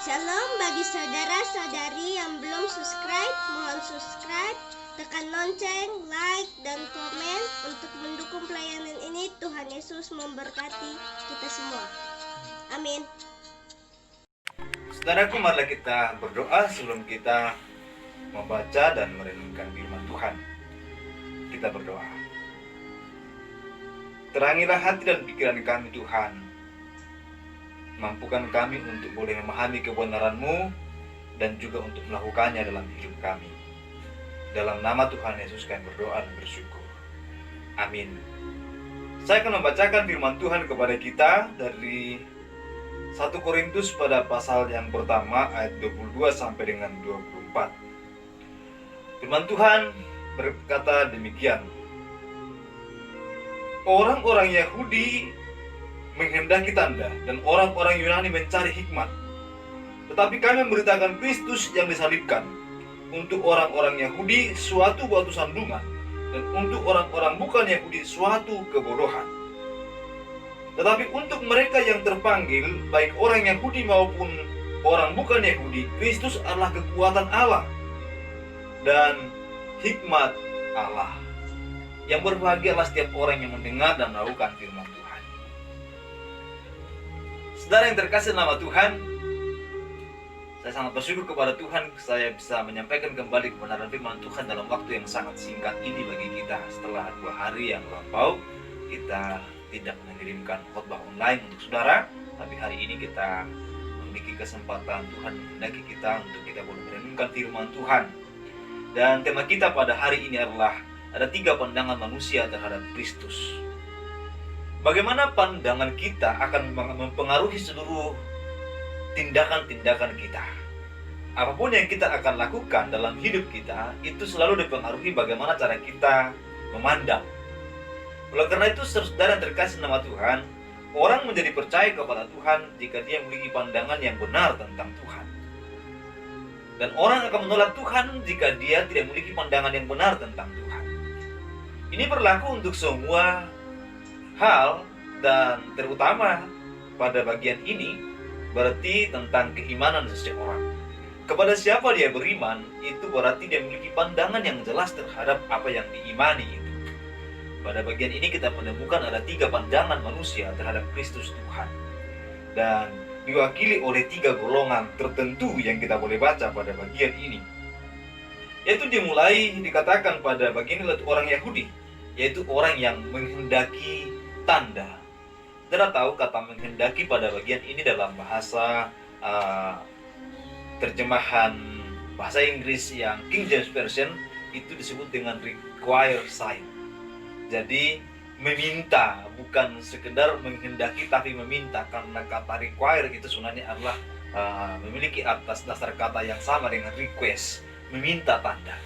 Shalom bagi saudara-saudari yang belum subscribe, mohon subscribe, tekan lonceng, like, dan komen untuk mendukung pelayanan ini. Tuhan Yesus memberkati kita semua. Amin. Saudaraku, marilah kita berdoa sebelum kita membaca dan merenungkan firman Tuhan. Kita berdoa. Terangilah hati dan pikiran kami, Tuhan. Mampukan kami untuk boleh memahami kebenaran-Mu dan juga untuk melakukannya dalam hidup kami. Dalam nama Tuhan Yesus kami berdoa dan bersyukur. Amin. Saya akan membacakan firman Tuhan kepada kita dari 1 Korintus pada pasal yang pertama ayat 22 sampai dengan 24. Firman Tuhan berkata demikian. Orang-orang Yahudi menghendaki tanda dan orang-orang Yunani mencari hikmat. Tetapi kami memberitakan Kristus yang disalibkan. Untuk orang-orang Yahudi suatu batu sandungan, dan untuk orang-orang bukan Yahudi suatu kebodohan. Tetapi untuk mereka yang terpanggil, baik orang Yahudi maupun orang bukan Yahudi, Kristus adalah kekuatan Allah dan hikmat Allah. Yang berbahagialah setiap orang yang mendengar dan melakukan firman Tuhan. Saudara yang terkasih nama Tuhan, saya sangat bersyukur kepada Tuhan saya bisa menyampaikan kembali kebenaran firman Tuhan dalam waktu yang sangat singkat ini bagi kita. Setelah 2 hari yang lampau, kita tidak mengirimkan khotbah online untuk saudara, tapi hari ini kita memiliki kesempatan Tuhan menghendaki kita untuk kita boleh merenungkan firman Tuhan. Dan tema kita pada hari ini adalah ada 3 pandangan manusia terhadap Kristus. Bagaimana pandangan kita akan mempengaruhi seluruh tindakan-tindakan kita. Apapun yang kita akan lakukan dalam hidup kita, itu selalu dipengaruhi bagaimana cara kita memandang. Oleh karena itu, saudara yang terkasih nama Tuhan, orang menjadi percaya kepada Tuhan jika dia memiliki pandangan yang benar tentang Tuhan. Dan orang akan menolak Tuhan jika dia tidak memiliki pandangan yang benar tentang Tuhan. Ini berlaku untuk semua hal, dan terutama pada bagian ini berarti tentang keimanan seseorang. Kepada siapa dia beriman, itu berarti dia memiliki pandangan yang jelas terhadap apa yang diimani itu. Pada bagian ini kita menemukan ada 3 pandangan manusia terhadap Kristus Tuhan, dan diwakili oleh 3 golongan tertentu yang kita boleh baca pada bagian ini. Yaitu dimulai dikatakan pada bagian ini orang Yahudi, yaitu orang yang menghendaki tanda. Saudara tahu kata menghendaki pada bagian ini dalam bahasa terjemahan bahasa Inggris yang King James Version itu disebut dengan require sign. Jadi meminta, bukan sekedar menghendaki tapi meminta, karena kata require itu sebenarnya adalah memiliki atas dasar kata yang sama dengan request, meminta tanda.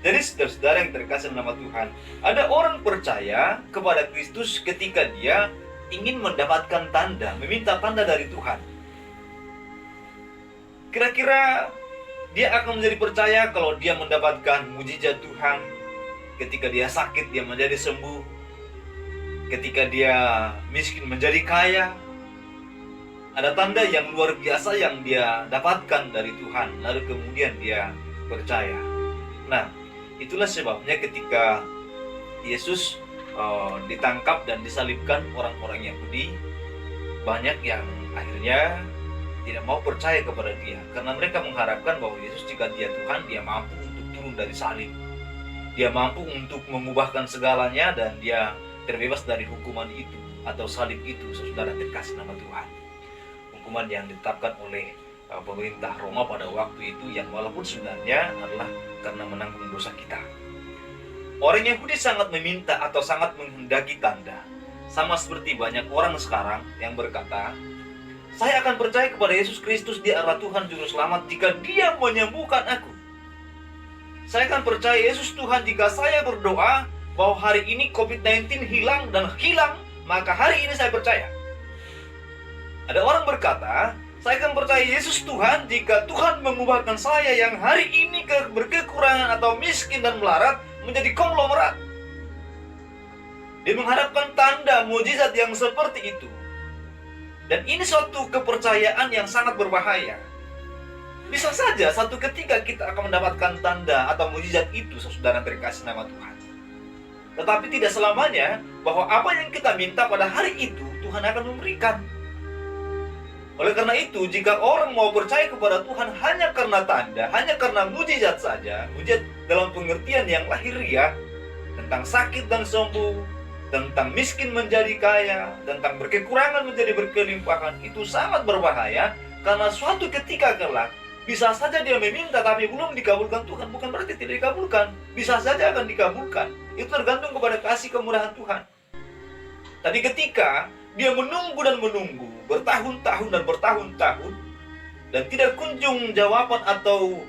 Jadi saudara yang terkasih nama Tuhan, ada orang percaya kepada Kristus ketika dia ingin mendapatkan tanda, meminta tanda dari Tuhan. Kira-kira dia akan menjadi percaya kalau dia mendapatkan mujizat Tuhan. Ketika dia sakit, dia menjadi sembuh. Ketika dia miskin, menjadi kaya. Ada tanda yang luar biasa yang dia dapatkan dari Tuhan, lalu kemudian dia percaya. Nah, itulah sebabnya ketika Yesus ditangkap dan disalibkan orang-orang Yahudi, banyak yang akhirnya tidak mau percaya kepada dia, karena mereka mengharapkan bahwa Yesus jika dia Tuhan, dia mampu untuk turun dari salib, dia mampu untuk mengubahkan segalanya, dan dia terbebas dari hukuman itu atau salib itu. Saudara terkasih nama Tuhan, hukuman yang ditetapkan oleh pemerintah Roma pada waktu itu, yang walaupun sebenarnya adalah karena menanggung dosa kita. Orang Yahudi sangat meminta atau sangat menghendaki tanda, sama seperti banyak orang sekarang yang berkata, saya akan percaya kepada Yesus Kristus, dia adalah Tuhan Juru Selamat jika dia menyembuhkan aku. Saya akan percaya Yesus Tuhan jika saya berdoa bahwa hari ini COVID-19 hilang, maka hari ini saya percaya. Ada orang berkata, saya akan percaya Yesus Tuhan jika Tuhan mengubahkan saya yang hari ini berkekurangan atau miskin dan melarat menjadi konglomerat. Dia mengharapkan tanda mujizat yang seperti itu. Dan ini suatu kepercayaan yang sangat berbahaya. Bisa saja satu ketika kita akan mendapatkan tanda atau mukjizat itu, saudara terkasih nama Tuhan. Tetapi tidak selamanya bahwa apa yang kita minta pada hari itu Tuhan akan memberikan. Oleh karena itu, jika orang mau percaya kepada Tuhan hanya karena tanda, hanya karena mukjizat saja, mukjizat dalam pengertian yang lahiriah, tentang sakit dan sembuh, tentang miskin menjadi kaya, tentang berkekurangan menjadi berkelimpahan, itu sangat berbahaya. Karena suatu ketika kelak bisa saja dia meminta tapi belum dikabulkan Tuhan. Bukan berarti tidak dikabulkan, bisa saja akan dikabulkan. Itu tergantung kepada kasih kemurahan Tuhan. Tapi ketika dia menunggu dan menunggu bertahun-tahun dan bertahun-tahun dan tidak kunjung jawaban atau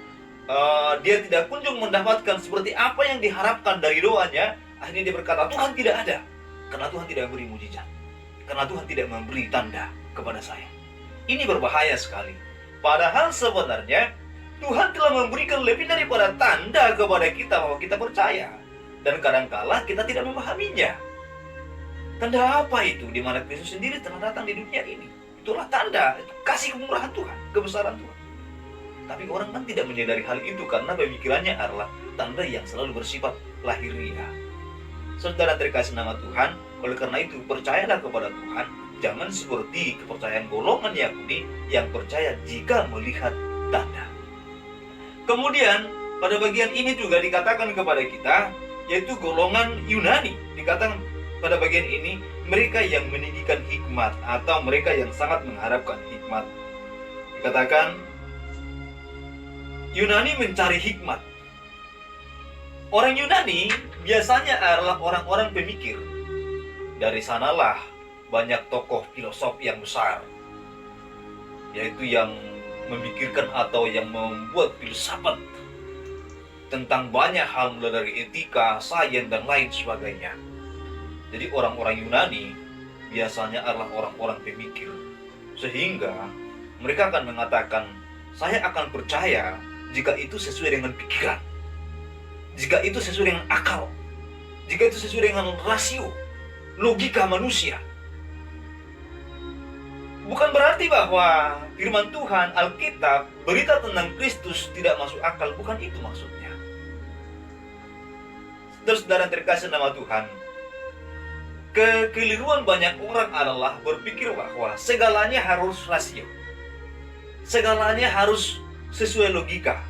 dia tidak kunjung mendapatkan seperti apa yang diharapkan dari doanya, akhirnya dia berkata, Tuhan tidak ada. Karena Tuhan tidak memberi mujizat, karena Tuhan tidak memberi tanda kepada saya. Ini berbahaya sekali. Padahal sebenarnya Tuhan telah memberikan lebih daripada tanda kepada kita bahwa kita percaya. Dan kadangkala kita tidak memahaminya. Tanda apa itu? Di mana Kristus sendiri telah datang di dunia ini. Itulah tanda, itu kasih kemurahan Tuhan, kebesaran Tuhan. Tapi orang kan tidak menyadari hal itu karena pemikirannya adalah tanda yang selalu bersifat lahiriah. Saudara terkasih nama Tuhan, oleh karena itu percayalah kepada Tuhan. Jangan seperti kepercayaan golongan Yahudi yang percaya jika melihat tanda. Kemudian pada bagian ini juga dikatakan kepada kita, yaitu golongan Yunani. Dikatakan pada bagian ini, mereka yang meninggikan hikmat atau mereka yang sangat mengharapkan hikmat. Dikatakan Yunani mencari hikmat. Orang Yunani biasanya adalah orang-orang pemikir. Dari sanalah banyak tokoh filosof yang besar, yaitu yang memikirkan atau yang membuat filsafat tentang banyak hal mulai dari etika, sains, dan lain sebagainya. Jadi orang-orang Yunani biasanya adalah orang-orang pemikir, sehingga mereka akan mengatakan, saya akan percaya jika itu sesuai dengan pikiran, jika itu sesuai dengan akal, jika itu sesuai dengan rasio, logika manusia. Bukan berarti bahwa firman Tuhan, Alkitab, berita tentang Kristus tidak masuk akal. Bukan itu maksudnya. Saudara terkasih nama Tuhan, kekeliruan banyak orang adalah berpikir bahwa segalanya harus rasio, segalanya harus sesuai logika.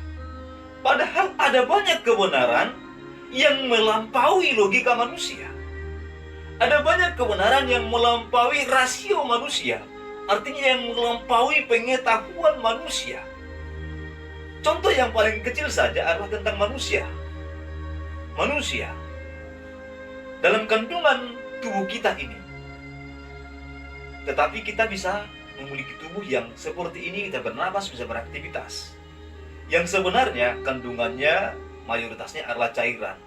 Padahal ada banyak kebenaran yang melampaui logika manusia. Ada banyak kebenaran yang melampaui rasio manusia. Artinya yang melampaui pengetahuan manusia. Contoh yang paling kecil saja adalah tentang manusia. Manusia dalam kandungan tubuh kita ini. Tetapi kita bisa memiliki tubuh yang seperti ini, kita bernapas, bisa beraktivitas. Yang sebenarnya kandungannya mayoritasnya adalah cairan.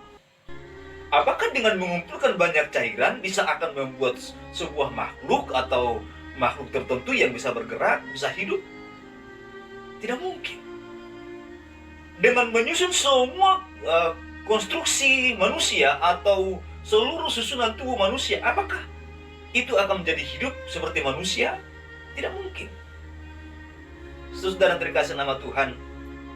Apakah dengan mengumpulkan banyak cairan bisa akan membuat sebuah makhluk atau makhluk tertentu yang bisa bergerak, bisa hidup? Tidak mungkin. Dengan menyusun semua konstruksi manusia atau seluruh susunan tubuh manusia, apakah itu akan menjadi hidup seperti manusia? Tidak mungkin. Saudara terkasih nama Tuhan,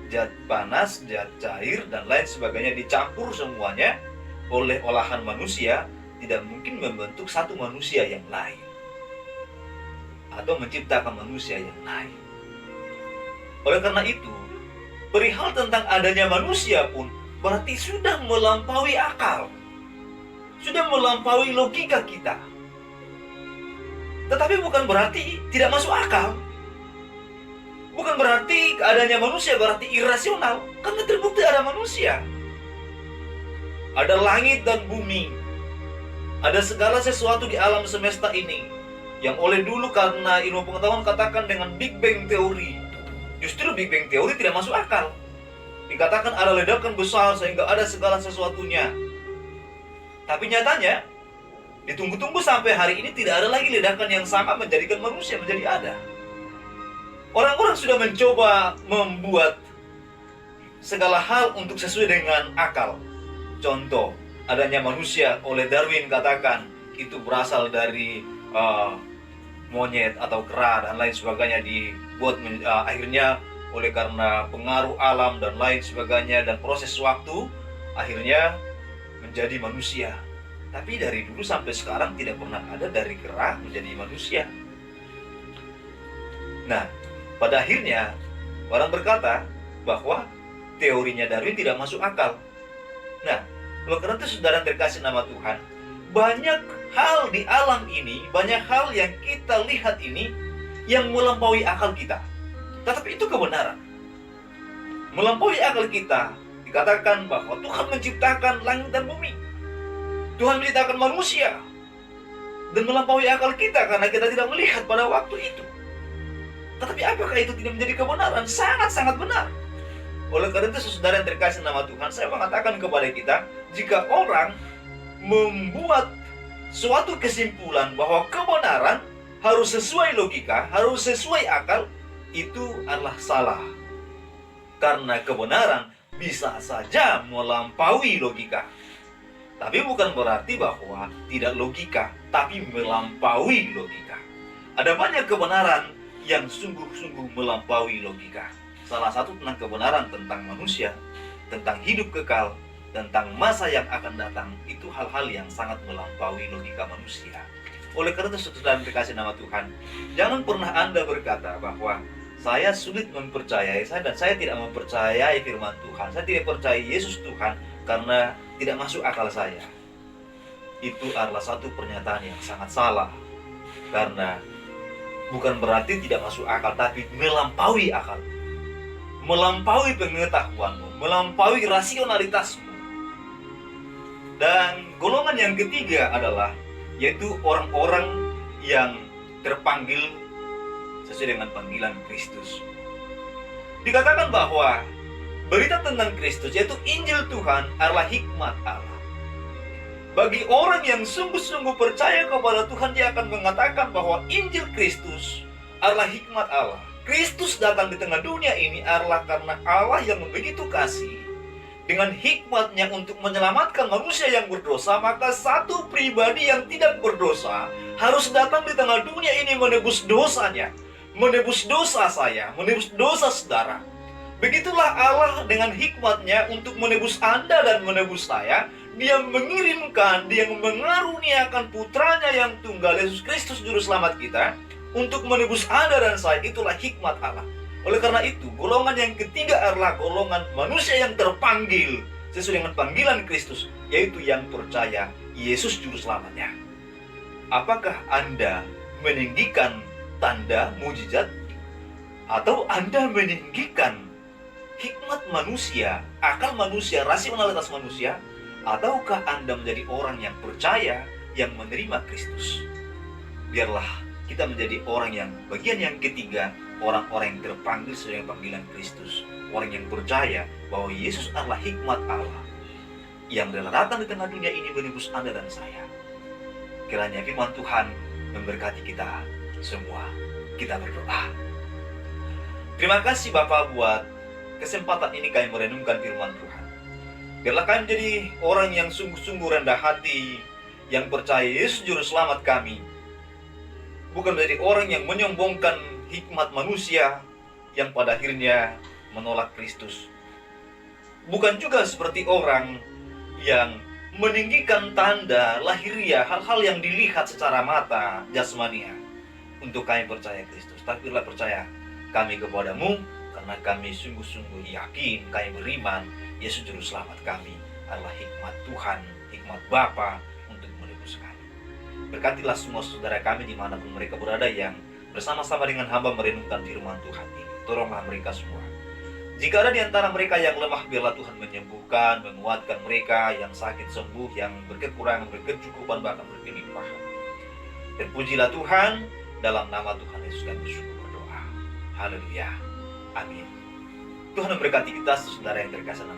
zat panas, zat cair, dan lain sebagainya dicampur semuanya oleh olahan manusia, tidak mungkin membentuk satu manusia yang lain atau menciptakan manusia yang lain. Oleh karena itu, perihal tentang adanya manusia pun berarti sudah melampaui akal, sudah melampaui logika kita. Tetapi bukan berarti tidak masuk akal. Bukan berarti adanya manusia berarti irasional, karena terbukti ada manusia. Ada langit dan bumi, ada segala sesuatu di alam semesta ini yang oleh dulu karena ilmu pengetahuan katakan dengan Big Bang teori. Justru Big Bang teori tidak masuk akal. Dikatakan ada ledakan besar sehingga ada segala sesuatunya. Tapi nyatanya ditunggu-tunggu sampai hari ini tidak ada lagi ledakan yang sama menjadikan manusia menjadi ada. Orang-orang sudah mencoba membuat segala hal untuk sesuai dengan akal. Contoh, adanya manusia oleh Darwin katakan itu berasal dari monyet atau kera dan lain sebagainya, dibuat akhirnya oleh karena pengaruh alam dan lain sebagainya dan proses waktu, akhirnya menjadi manusia. Tapi dari dulu sampai sekarang tidak pernah ada dari kera menjadi manusia. Nah, pada akhirnya orang berkata bahwa teorinya Darwin tidak masuk akal. Nah, oleh karena itu saudara terkasih nama Tuhan, banyak hal di alam ini, banyak hal yang kita lihat ini yang melampaui akal kita. Tetapi itu kebenaran. Melampaui akal kita, dikatakan bahwa Tuhan menciptakan langit dan bumi. Tuhan menciptakan manusia. Dan melampaui akal kita karena kita tidak melihat pada waktu itu. Tetapi apakah itu tidak menjadi kebenaran? Sangat-sangat benar. Oleh karena itu saudara yang terkasih nama Tuhan, saya mengatakan kepada kita, jika orang membuat suatu kesimpulan bahwa kebenaran harus sesuai logika, harus sesuai akal, itu adalah salah. Karena kebenaran bisa saja melampaui logika. Tapi bukan berarti bahwa tidak logika, tapi melampaui logika. Ada banyak kebenaran yang sungguh-sungguh melampaui logika. Salah satu tentang kebenaran tentang manusia, tentang hidup kekal, tentang masa yang akan datang, itu hal-hal yang sangat melampaui logika manusia. Oleh karena itu saudara dikasih nama Tuhan, jangan pernah Anda berkata bahwa saya sulit mempercayai dan saya tidak mempercayai firman Tuhan, saya tidak percaya Yesus Tuhan karena tidak masuk akal saya. Itu adalah satu pernyataan yang sangat salah. Karena bukan berarti tidak masuk akal, tapi melampaui akal, melampaui pengetahuanmu, melampaui rasionalitasmu. Dan golongan yang ketiga adalah yaitu orang-orang yang terpanggil sesuai dengan panggilan Kristus. Dikatakan bahwa berita tentang Kristus, yaitu Injil Tuhan, adalah hikmat Allah. Bagi orang yang sungguh-sungguh percaya kepada Tuhan, dia akan mengatakan bahwa Injil Kristus adalah hikmat Allah. Kristus datang di tengah dunia ini adalah karena Allah yang begitu kasih dengan hikmatnya untuk menyelamatkan manusia yang berdosa. Maka satu pribadi yang tidak berdosa harus datang di tengah dunia ini menebus dosanya, menebus dosa saya, menebus dosa saudara. Begitulah Allah dengan hikmatnya untuk menebus Anda dan menebus saya. Dia mengirimkan, dia mengaruniakan putranya yang tunggal, Yesus Kristus Juru Selamat kita, untuk menebus Anda dan saya. Itulah hikmat Allah. Oleh karena itu, golongan yang ketiga adalah golongan manusia yang terpanggil sesuai dengan panggilan Kristus, yaitu yang percaya Yesus Juru Selamatnya. Apakah Anda meninggikan tanda mujizat, atau Anda meninggikan hikmat manusia, akal manusia, rasionalitas manusia, ataukah Anda menjadi orang yang percaya, yang menerima Kristus? Biarlah kita menjadi orang yang bagian yang ketiga, orang-orang yang terpanggil sesuai panggilan Kristus, orang yang percaya bahwa Yesus adalah hikmat Allah yang telah datang di tengah dunia ini menebus Anda dan saya. Kiranya firman Tuhan memberkati kita semua. Kita berdoa. Terima kasih Bapa buat kesempatan ini kami merenungkan firman Tuhan. Biarlah kami menjadi orang yang sungguh-sungguh rendah hati, yang percaya Yesus Juru Selamat kami. Bukan menjadi orang yang menyombongkan hikmat manusia, yang pada akhirnya menolak Kristus. Bukan juga seperti orang yang meninggikan tanda lahiriah, hal-hal yang dilihat secara mata jasmania, untuk kami percaya Kristus. Tapi biarlah percaya kami kepadamu, karena kami sungguh-sungguh yakin, kami beriman, Yesus Juru Selamat kami adalah hikmat Tuhan, hikmat Bapa untuk menebus kami. Berkatilah semua saudara kami dimanapun mereka berada yang bersama-sama dengan hamba merenungkan firman Tuhan ini. Tolonglah mereka semua. Jika ada di antara mereka yang lemah, biarlah Tuhan menyembuhkan, menguatkan mereka, yang sakit sembuh, yang berkekurangan, berkecukupan, bahkan berkelimpahan. Terpujilah Tuhan, dalam nama Tuhan Yesus kami bersyukur berdoa. Haleluya. Amin. Tuhan memberkati kita, saudara yang terkasih nama